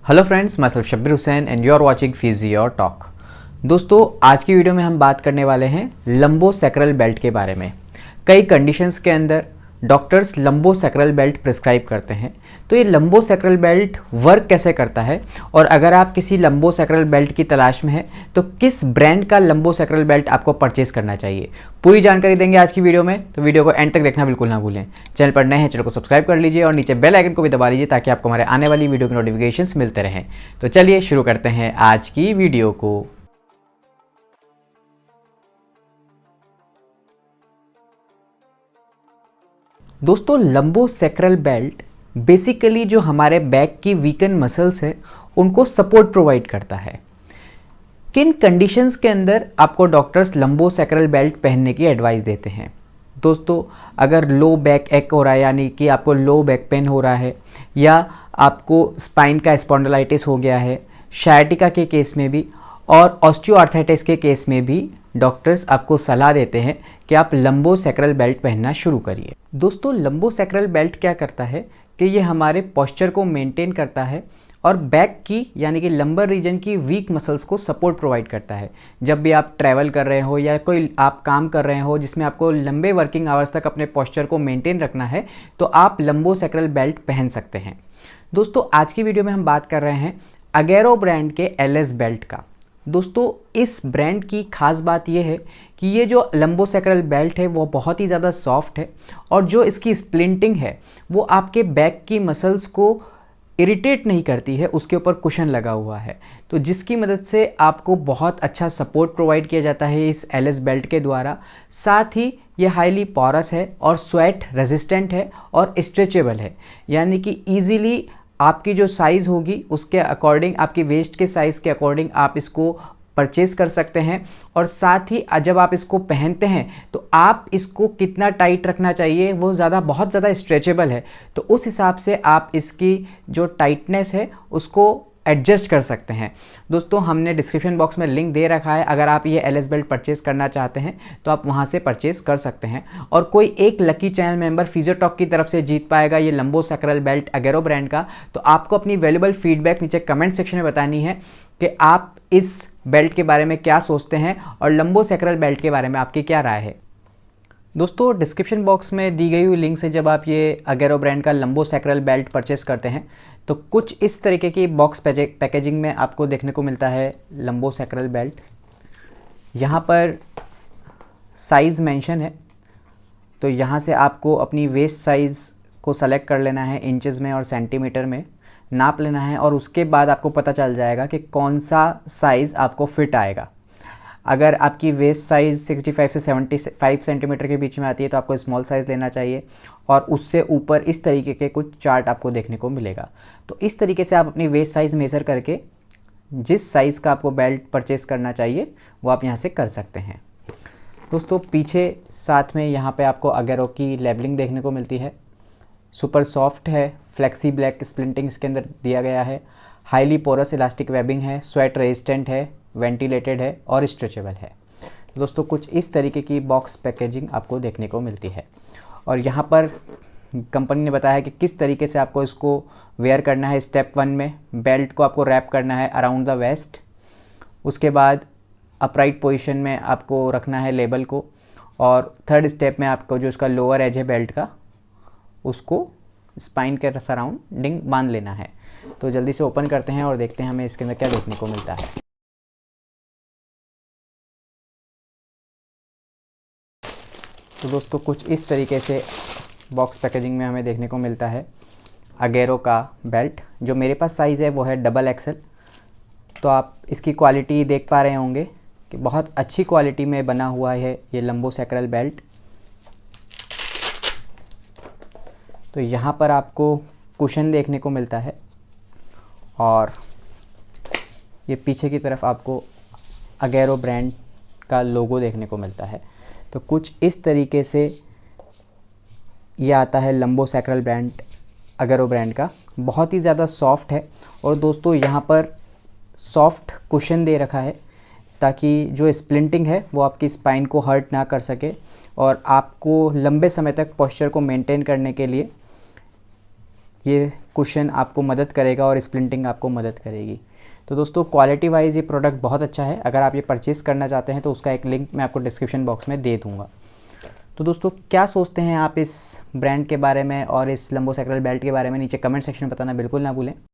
Hello friends, मैं self Shabbir Hussain and you are watching Physio Talk. दोस्तों, आज की वीडियो में हम बात करने वाले हैं लंबोसेक्रल बेल्ट के बारे में। कई कंडीशंस के अंदर डॉक्टर्स लंबोसेक्रल बेल्ट प्रिस्क्राइब करते हैं। तो ये लंबोसेक्रल बेल्ट वर्क कैसे करता है, और अगर आप किसी लंबोसेक्रल बेल्ट की तलाश में हैं तो किस ब्रांड का लंबोसेक्रल बेल्ट आपको परचेज करना चाहिए, पूरी जानकारी देंगे आज की वीडियो में। तो वीडियो को एंड तक देखना बिल्कुल ना भूलें। चैनल पर नए हैं, चैनल को सब्सक्राइब कर लीजिए और नीचे बेल आइकन को भी दबा लीजिए ताकि आपको हमारे आने वाली वीडियो के नोटिफिकेशंस मिलते रहें। तो चलिए शुरू करते हैं आज की वीडियो को। दोस्तों, लंबोसेक्रल बेल्ट बेसिकली जो हमारे बैक की वीकन मसल्स है उनको सपोर्ट प्रोवाइड करता है। किन कंडीशंस के अंदर आपको डॉक्टर्स लंबोसेक्रल बेल्ट पहनने की एडवाइस देते हैं? दोस्तों, अगर लो बैक एक हो रहा है, यानी कि आपको लो बैक पेन हो रहा है, या आपको स्पाइन का स्पॉन्डिलाइटिस हो गया है, शायटिका के केस में भी और ऑस्टियोआर्थराइटिस के केस में भी डॉक्टर्स आपको सलाह देते हैं कि आप लंबोसेक्रल बेल्ट पहनना शुरू करिए। दोस्तों, लंबोसेक्रल बेल्ट क्या करता है कि ये हमारे पोस्चर को मेंटेन करता है और बैक की यानी कि लंबर रीजन की वीक मसल्स को सपोर्ट प्रोवाइड करता है। जब भी आप ट्रैवल कर रहे हो या कोई आप काम कर रहे हो जिसमें आपको लंबे वर्किंग आवर्स तक अपने पोस्चर को मेंटेन रखना है, तो आप लंबोसेक्रल बेल्ट पहन सकते हैं। दोस्तों, आज की वीडियो में हम बात कर रहे हैं अगेरो ब्रांड के एलएस बेल्ट का। दोस्तों, इस ब्रांड की खास बात यह है कि ये जो लंबोसेक्रल बेल्ट है वो बहुत ही ज़्यादा सॉफ्ट है, और जो इसकी स्प्लिंटिंग है वो आपके बैक की मसल्स को इरिटेट नहीं करती है। उसके ऊपर कुशन लगा हुआ है, तो जिसकी मदद से आपको बहुत अच्छा सपोर्ट प्रोवाइड किया जाता है इस एलएस बेल्ट के द्वारा। साथ ही ये हाईली पोरस है और स्वेट रेजिस्टेंट है और स्ट्रेचेबल है, यानी कि ईजिली आपकी जो साइज़ होगी उसके अकॉर्डिंग, आपकी वेस्ट के साइज़ के अकॉर्डिंग आप इसको परचेज़ कर सकते हैं। और साथ ही जब आप इसको पहनते हैं तो आप इसको कितना टाइट रखना चाहिए, वो बहुत ज़्यादा स्ट्रेचेबल है, तो उस हिसाब से आप इसकी जो टाइटनेस है उसको एडजस्ट कर सकते हैं। दोस्तों, हमने डिस्क्रिप्शन बॉक्स में लिंक दे रखा है, अगर आप ये एलएस बेल्ट परचेज़ करना चाहते हैं तो आप वहाँ से परचेज़ कर सकते हैं। और कोई एक लकी चैनल मेंबर फिजियोटॉक की तरफ से जीत पाएगा ये लंबोसेक्रल बेल्ट अगेरो ब्रांड का। तो आपको अपनी वैल्यूएबल फीडबैक नीचे कमेंट सेक्शन में बतानी है कि आप इस बेल्ट के बारे में क्या सोचते हैं और लंबोसेक्रल बेल्ट के बारे में आपकी क्या राय है। दोस्तों, डिस्क्रिप्शन बॉक्स में दी गई हुई लिंक से जब आप ये अगेरो ब्रांड का लंबोसेक्रल बेल्ट परचेस करते हैं तो कुछ इस तरीके की बॉक्स पैकेजिंग में आपको देखने को मिलता है लंबोसेक्रल बेल्ट। यहाँ पर साइज़ मेंशन है, तो यहाँ से आपको अपनी वेस्ट साइज़ को सेलेक्ट कर लेना है, इंचेस में और सेंटीमीटर में नाप लेना है, और उसके बाद आपको पता चल जाएगा कि कौन सा साइज़ आपको फिट आएगा। अगर आपकी वेस्ट साइज़ 65 से 75 सेंटीमीटर के बीच में आती है तो आपको स्मॉल साइज़ लेना चाहिए, और उससे ऊपर इस तरीके के कुछ चार्ट आपको देखने को मिलेगा। तो इस तरीके से आप अपनी वेस्ट साइज़ मेज़र करके जिस साइज़ का आपको बेल्ट परचेज़ करना चाहिए वो आप यहाँ से कर सकते हैं। दोस्तों, पीछे साथ में यहाँ पे आपको अगेरो की लेबलिंग देखने को मिलती है। सुपर सॉफ्ट है, फ्लेक्सी ब्लैक स्प्लिंटिंग इसके अंदर दिया गया है, हाईली पोरस इलास्टिक वेबिंग है, स्वेट रेजिस्टेंट है, वेंटिलेटेड है और स्ट्रेचेबल है। दोस्तों, कुछ इस तरीके की बॉक्स पैकेजिंग आपको देखने को मिलती है, और यहाँ पर कंपनी ने बताया है कि किस तरीके से आपको इसको वेयर करना है। स्टेप 1 में बेल्ट को आपको रैप करना है अराउंड द वेस्ट, उसके बाद अपराइट पोजीशन में आपको रखना है लेबल को, और थर्ड स्टेप में आपको जो उसका लोअर एज है बेल्ट का उसको स्पाइन के सराउंडिंग बांध लेना है। तो जल्दी से ओपन करते हैं और देखते हैं हमें इसके अंदर क्या देखने को मिलता है। तो दोस्तों, कुछ इस तरीके से बॉक्स पैकेजिंग में हमें देखने को मिलता है अगेरो का बेल्ट। जो मेरे पास साइज़ है वो है XXL। तो आप इसकी क्वालिटी देख पा रहे होंगे कि बहुत अच्छी क्वालिटी में बना हुआ है ये लंबोसेक्रल बेल्ट। तो यहाँ पर आपको कुशन देखने को मिलता है, और ये पीछे की तरफ आपको अगेरो ब्रांड का लोगो देखने को मिलता है। तो कुछ इस तरीके से ये आता है लंबोसेक्रल ब्रांड अगेरो ब्रांड का। बहुत ही ज़्यादा सॉफ्ट है, और दोस्तों यहाँ पर सॉफ्ट कुशन दे रखा है ताकि जो स्प्लिंटिंग है वो आपकी स्पाइन को हर्ट ना कर सके, और आपको लंबे समय तक पोस्चर को मेंटेन करने के लिए ये कुशन आपको मदद करेगा और स्प्लिंटिंग आपको मदद करेगी। तो दोस्तों क्वालिटी वाइज ये प्रोडक्ट बहुत अच्छा है। अगर आप ये परचेज़ करना चाहते हैं तो उसका एक लिंक मैं आपको डिस्क्रिप्शन बॉक्स में दे दूँगा। तो दोस्तों क्या सोचते हैं आप इस ब्रांड के बारे में और इस लंबो सैक्रल बेल्ट के बारे में, नीचे कमेंट सेक्शन में बताना बिल्कुल ना भूलें।